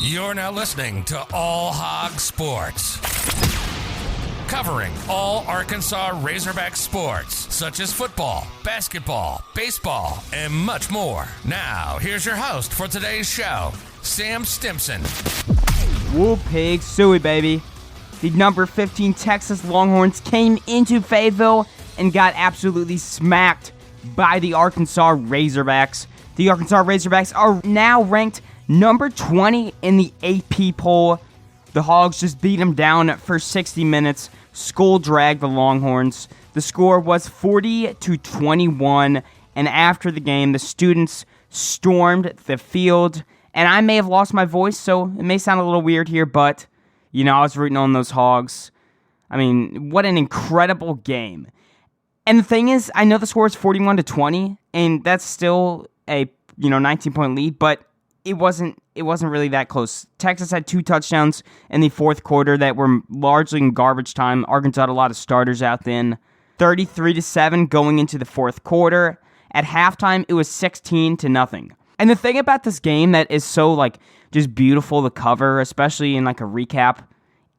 You're now listening to All Hogs Sports, covering all Arkansas Razorback sports, such as football, basketball, baseball, and much more. Now, here's your host for today's show, Sam Stimson. Woo pig suey, baby. The number 15 Texas Longhorns came into Fayetteville and got absolutely smacked by the Arkansas Razorbacks. The Arkansas Razorbacks are now ranked number 20 in the AP poll. The Hogs just beat them down for 60 minutes. Skull dragged the Longhorns. The score was 40-21, and after the game, the students stormed the field. And I may have lost my voice, so it may sound a little weird here, but, you know, I was rooting on those Hogs. I mean, what an incredible game. And the thing is, I know the score is 41-20, and that's still a, 19-point lead, but it wasn't really that close. Texas had 2 touchdowns in the fourth quarter that were largely in garbage time. Arkansas had a lot of starters out then. 33-7 going into the fourth quarter. At halftime, it was 16-0. And the thing about this game that is so, just beautiful to cover, especially in, a recap,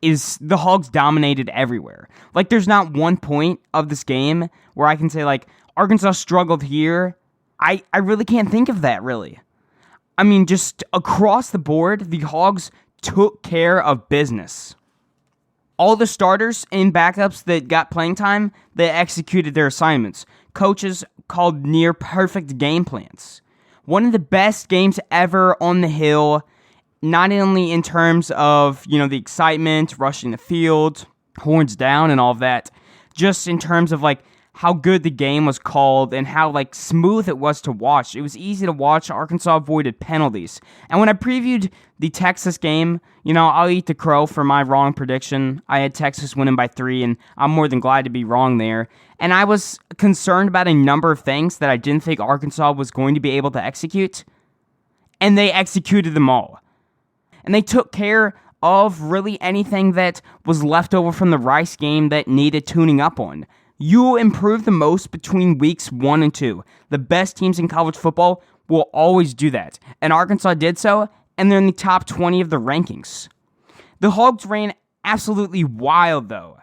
is the Hogs dominated everywhere. There's not one point of this game where I can say, Arkansas struggled here. I really can't think of that, really. I mean, just across the board, the Hogs took care of business. All the starters and backups that got playing time, they executed their assignments. Coaches called near perfect game plans. One of the best games ever on the Hill, not only in terms of, the excitement, rushing the field, horns down and all of that, just in terms of, how good the game was called and how, smooth it was to watch. It was easy to watch. Arkansas avoided penalties. And when I previewed the Texas game, I'll eat the crow for my wrong prediction. I had Texas winning by 3, and I'm more than glad to be wrong there. And I was concerned about a number of things that I didn't think Arkansas was going to be able to execute. And they executed them all. And they took care of really anything that was left over from the Rice game that needed tuning up on. You will improve the most between weeks 1 and 2. The best teams in college football will always do that. And Arkansas did so, and they're in the top 20 of the rankings. The Hogs ran absolutely wild, though.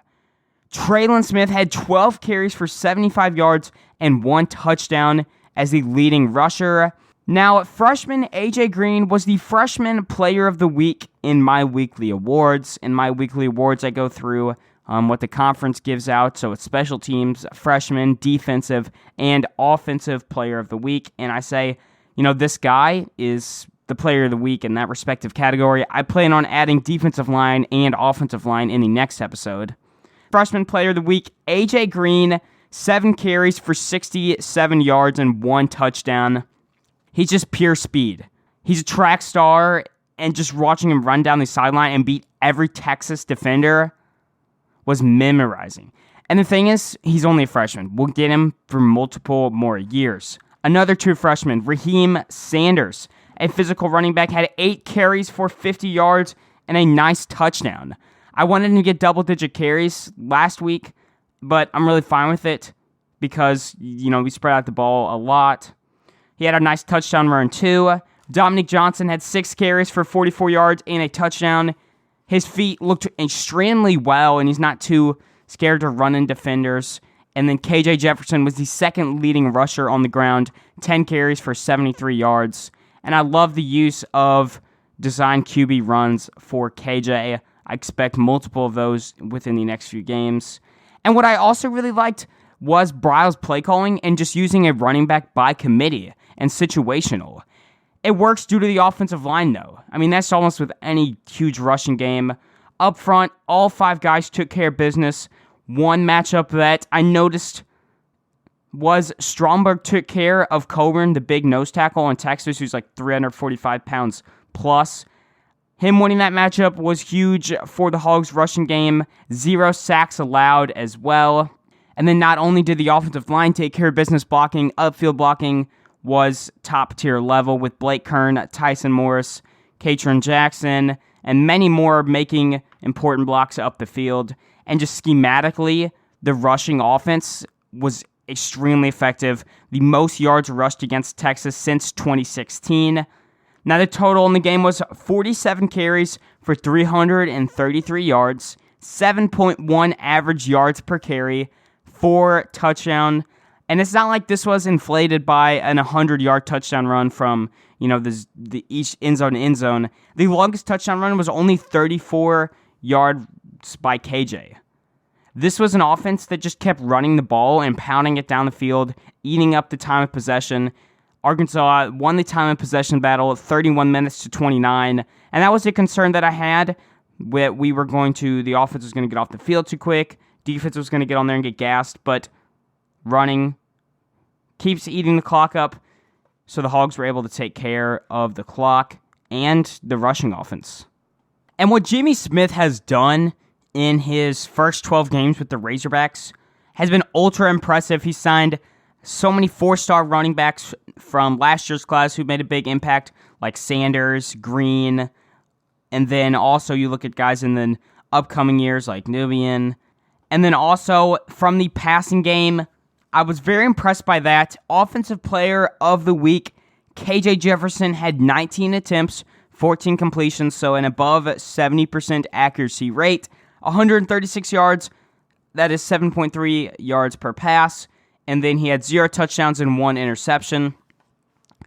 Traylon Smith had 12 carries for 75 yards and 1 touchdown as the leading rusher. Now, freshman A.J. Green was the Freshman Player of the Week in my weekly awards. In my weekly awards, I go through what the conference gives out. So it's special teams, freshman, defensive, and offensive player of the week. And I say, this guy is the player of the week in that respective category. I plan on adding defensive line and offensive line in the next episode. Freshman player of the week, A.J. Green, 7 carries for 67 yards and 1 touchdown. He's just pure speed. He's a track star, and just watching him run down the sideline and beat every Texas defender was memorizing. And the thing is, he's only a freshman. We'll get him for multiple more years. Another true freshman, Raheem Sanders, a physical running back, had 8 carries for 50 yards and a nice touchdown. I wanted him to get double-digit carries last week, but I'm really fine with it because, we spread out the ball a lot. He had a nice touchdown run, too. Dominic Johnson had 6 carries for 44 yards and a touchdown. His feet looked extremely well, and he's not too scared to run in defenders. And then KJ Jefferson was the second leading rusher on the ground, 10 carries for 73 yards. And I love the use of design QB runs for KJ. I expect multiple of those within the next few games. And what I also really liked was Briles' play calling and just using a running back by committee and situational. It works due to the offensive line, though. I mean, that's almost with any huge rushing game. Up front, all 5 guys took care of business. One matchup that I noticed was Stromberg took care of Coburn, the big nose tackle in Texas, who's 345 pounds plus. Him winning that matchup was huge for the Hogs' rushing game. 0 sacks allowed as well. And then not only did the offensive line take care of business blocking, upfield blocking was top-tier level with Blake Kern, Tyson Morris, Katrin Jackson, and many more making important blocks up the field. And just schematically, the rushing offense was extremely effective. The most yards rushed against Texas since 2016. Now, the total in the game was 47 carries for 333 yards, 7.1 average yards per carry, 4 touchdown. And it's not like this was inflated by an 100-yard touchdown run from, the each end zone to end zone. The longest touchdown run was only 34 yards by KJ. This was an offense that just kept running the ball and pounding it down the field, eating up the time of possession. Arkansas won the time of possession battle 31 minutes to 29, and that was a concern that I had. The offense was going to get off the field too quick, defense was going to get on there and get gassed, but running keeps eating the clock up, so the Hogs were able to take care of the clock and the rushing offense. And what Jimmy Smith has done in his first 12 games with the Razorbacks has been ultra impressive. He signed so many 4-star running backs from last year's class who made a big impact, like Sanders, Green, and then also you look at guys in the upcoming years like Nubian. And then also from the passing game, I was very impressed by that. Offensive Player of the Week, KJ Jefferson had 19 attempts, 14 completions, so an above 70% accuracy rate, 136 yards, that is 7.3 yards per pass. And then he had 0 touchdowns and 1 interception.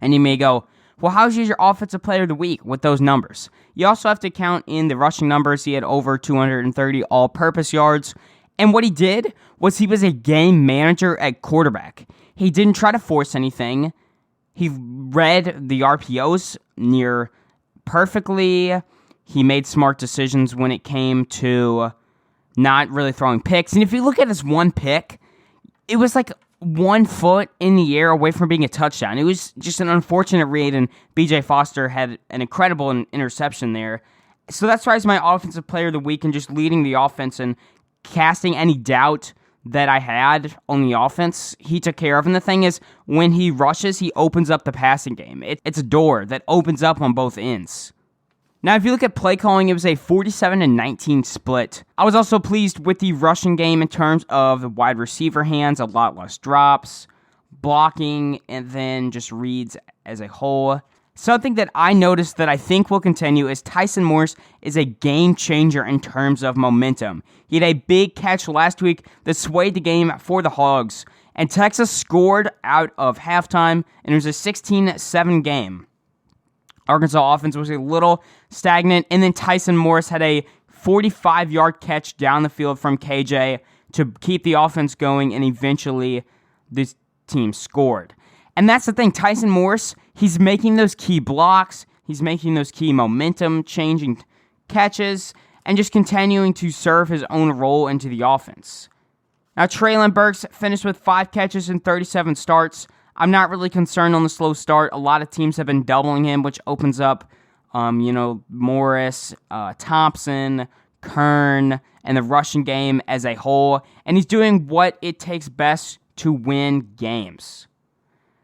And you may go, well, how's your Offensive Player of the Week with those numbers? You also have to count in the rushing numbers. He had over 230 all-purpose yards. And what he did was he was a game manager at quarterback. He didn't try to force anything. He read the RPOs near perfectly. He made smart decisions when it came to not really throwing picks. And if you look at his one pick, it was like 1 foot in the air away from being a touchdown. It was just an unfortunate read, and B.J. Foster had an incredible interception there. So that's why he's my Offensive Player of the Week and just leading the offense and casting any doubt that I had on the offense, he took care of. And the thing is, when he rushes, he opens up the passing game. It's a door that opens up on both ends. Now, if you look at play calling, it was a 47-19 split. I was also pleased with the rushing game in terms of the wide receiver hands, a lot less drops, blocking, and then just reads as a whole. Something that I noticed that I think will continue is Tyson Morris is a game changer in terms of momentum. He had a big catch last week that swayed the game for the Hogs, and Texas scored out of halftime, and it was a 16-7 game. Arkansas offense was a little stagnant, and then Tyson Morris had a 45-yard catch down the field from KJ to keep the offense going, and eventually this team scored. And that's the thing, Tyson Morris, he's making those key blocks, he's making those key momentum-changing catches, and just continuing to serve his own role into the offense. Now, Treylon Burks finished with 5 catches and 37 starts. I'm not really concerned on the slow start. A lot of teams have been doubling him, which opens up, Morris, Thompson, Kern, and the rushing game as a whole. And he's doing what it takes best to win games.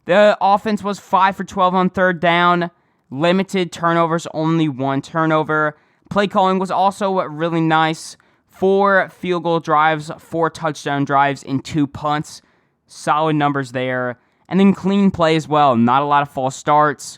The offense was 5 for 12 on third down. Limited turnovers, only 1 turnover. Play calling was also really nice. 4 field goal drives, 4 touchdown drives, and 2 punts. Solid numbers there. And then clean play as well. Not a lot of false starts.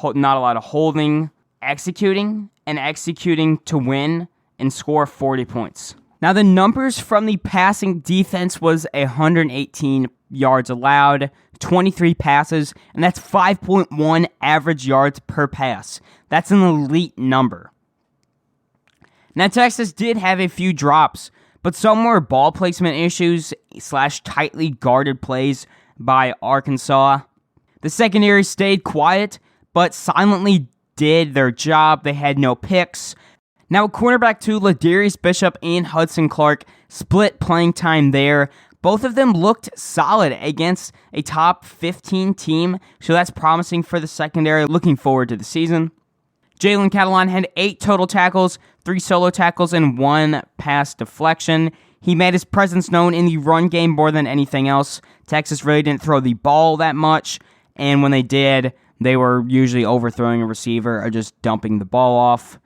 Not a lot of holding. Executing to win and score 40 points. Now the numbers from the passing defense was 118 yards allowed, 23 passes, and that's 5.1 average yards per pass. That's an elite number. Now Texas did have a few drops, but some were ball placement issues / tightly guarded plays by Arkansas. The secondary stayed quiet, but silently did their job. They had no picks. Now, cornerback 2, Ladarius Bishop and Hudson Clark split playing time there. Both of them looked solid against a top 15 team, so that's promising for the secondary. Looking forward to the season. Jalen Catalon had 8 total tackles, 3 solo tackles, and 1 pass deflection. He made his presence known in the run game more than anything else. Texas really didn't throw the ball that much, and when they did, they were usually overthrowing a receiver or just dumping the ball off.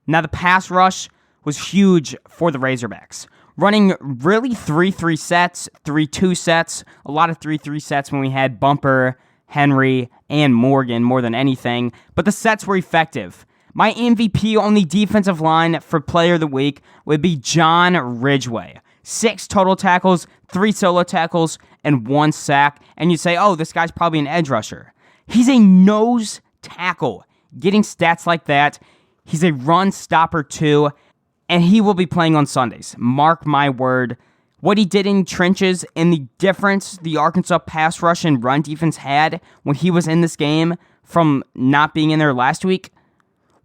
Now, the pass rush was huge for the Razorbacks. Running really 3-3 sets, 3-2 sets, a lot of 3-3 sets when we had Bumper Henry, and Morgan more than anything, but the sets were effective. My MVP on the defensive line for Player of the Week would be John Ridgeway. 6 total tackles, 3 solo tackles, and 1 sack. And you say, oh, this guy's probably an edge rusher. He's a nose tackle. Getting stats like that, he's a run stopper too, and he will be playing on Sundays. Mark my word. What he did in trenches and the difference the Arkansas pass rush and run defense had when he was in this game from not being in there last week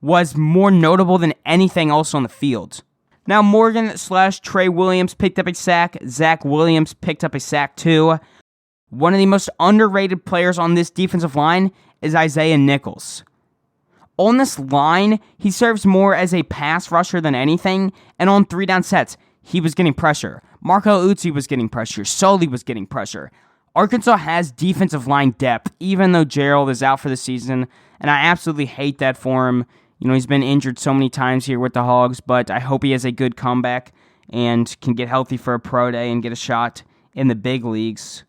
was more notable than anything else on the field. Now, Morgan/Trey Williams picked up a sack. Zach Williams picked up a sack too. One of the most underrated players on this defensive line is Isaiah Nichols. On this line, he serves more as a pass rusher than anything, and on 3-down sets, he was getting pressure. Marco Uzzi was getting pressure. Sully was getting pressure. Arkansas has defensive line depth, even though Gerald is out for the season, and I absolutely hate that for him. You know, he's been injured so many times here with the Hogs, but I hope he has a good comeback and can get healthy for a pro day and get a shot in the big leagues.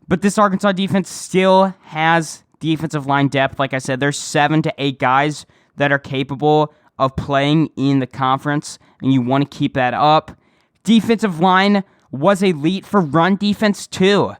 But this Arkansas defense still has defensive line depth. Like I said, there's 7 to 8 guys that are capable of playing in the conference, and you want to keep that up. Defensive line was elite for run defense too.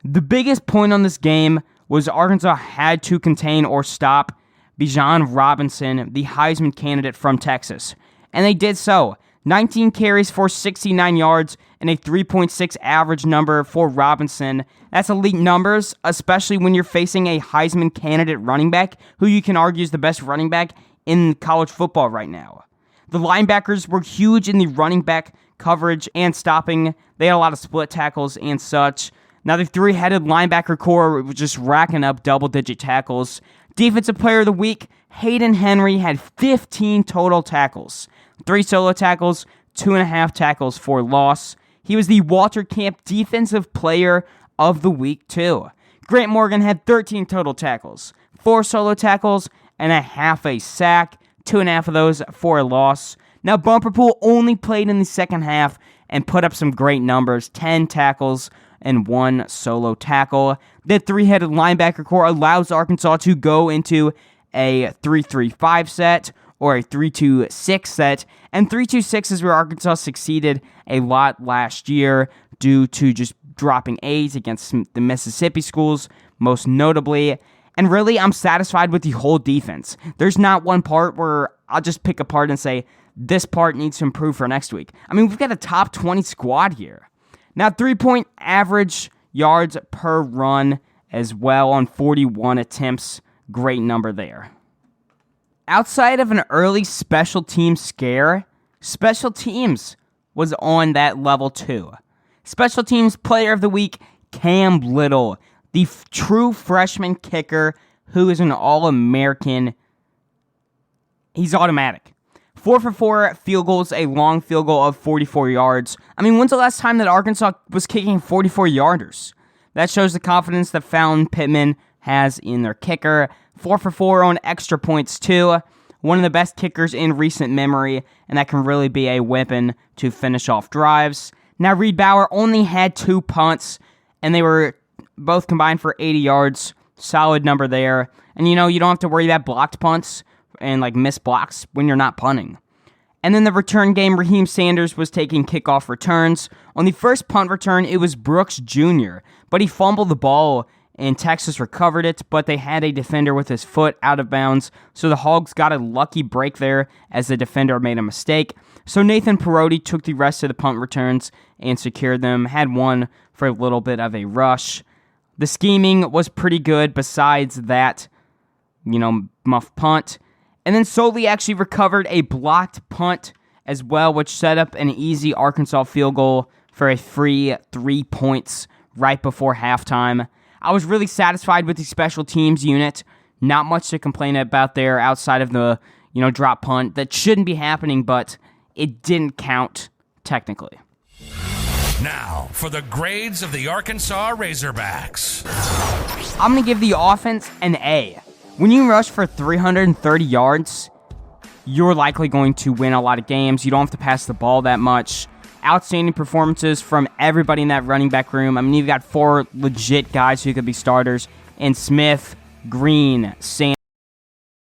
The biggest point on this game was Arkansas had to contain or stop Bijan Robinson, the Heisman candidate from Texas. And they did so. 19 carries for 69 yards and a 3.6 average number for Robinson. That's elite numbers, especially when you're facing a Heisman candidate running back, who you can argue is the best running back in college football right now. The linebackers were huge in the running back coverage and stopping. They had a lot of split tackles and such. Now the 3-headed linebacker core was just racking up double-digit tackles. Defensive Player of the Week, Hayden Henry had 15 total tackles. 3 solo tackles, 2.5 tackles for loss. He was the Walter Camp Defensive Player of the Week, too. Grant Morgan had 13 total tackles, 4 solo tackles, and a half a sack, 2.5 of those for a loss. Now, Bumper Pool only played in the second half and put up some great numbers, 10 tackles and 1 solo tackle. The 3-headed linebacker core allows Arkansas to go into a 3-3-5 set or a 3-2-6 set, and 3-2-6 is where Arkansas succeeded a lot last year due to just dropping A's against the Mississippi schools, most notably. And really, I'm satisfied with the whole defense. There's not one part where I'll just pick apart and say, this part needs to improve for next week. I mean, we've got a top 20 squad here. Now, 3-point average yards per run as well on 41 attempts. Great number there. Outside of an early special team scare, special teams was on that level too. Special teams Player of the Week, Cam Little, the true freshman kicker who is an All-American. He's automatic. 4 for 4 field goals, a long field goal of 44 yards. I mean, when's the last time that Arkansas was kicking 44-yarders? That shows the confidence that Fallon Pittman has in their kicker. 4 for 4 on extra points, too. One of the best kickers in recent memory, and that can really be a weapon to finish off drives. Now, Reed Bauer only had 2 punts, and they were both combined for 80 yards. Solid number there. And, you know, you don't have to worry about blocked punts and, missed blocks when you're not punting. And then the return game, Raheem Sanders was taking kickoff returns. On the first punt return, it was Brooks Jr., but he fumbled the ball, and Texas recovered it, but they had a defender with his foot out of bounds, so the Hogs got a lucky break there as the defender made a mistake. So Nathan Perotti took the rest of the punt returns and secured them, had one for a little bit of a rush. The scheming was pretty good besides that, muff punt. And then Soley actually recovered a blocked punt as well, which set up an easy Arkansas field goal for a free 3 points right before halftime. I was really satisfied with the special teams unit. Not much to complain about there outside of the, drop punt. That shouldn't be happening, but it didn't count technically. Now, for the grades of the Arkansas Razorbacks. I'm going to give the offense an A. When you rush for 330 yards, you're likely going to win a lot of games. You don't have to pass the ball that much. Outstanding performances from everybody in that running back room. I mean, you've got 4 legit guys who could be starters. and Smith, Green, Sanders.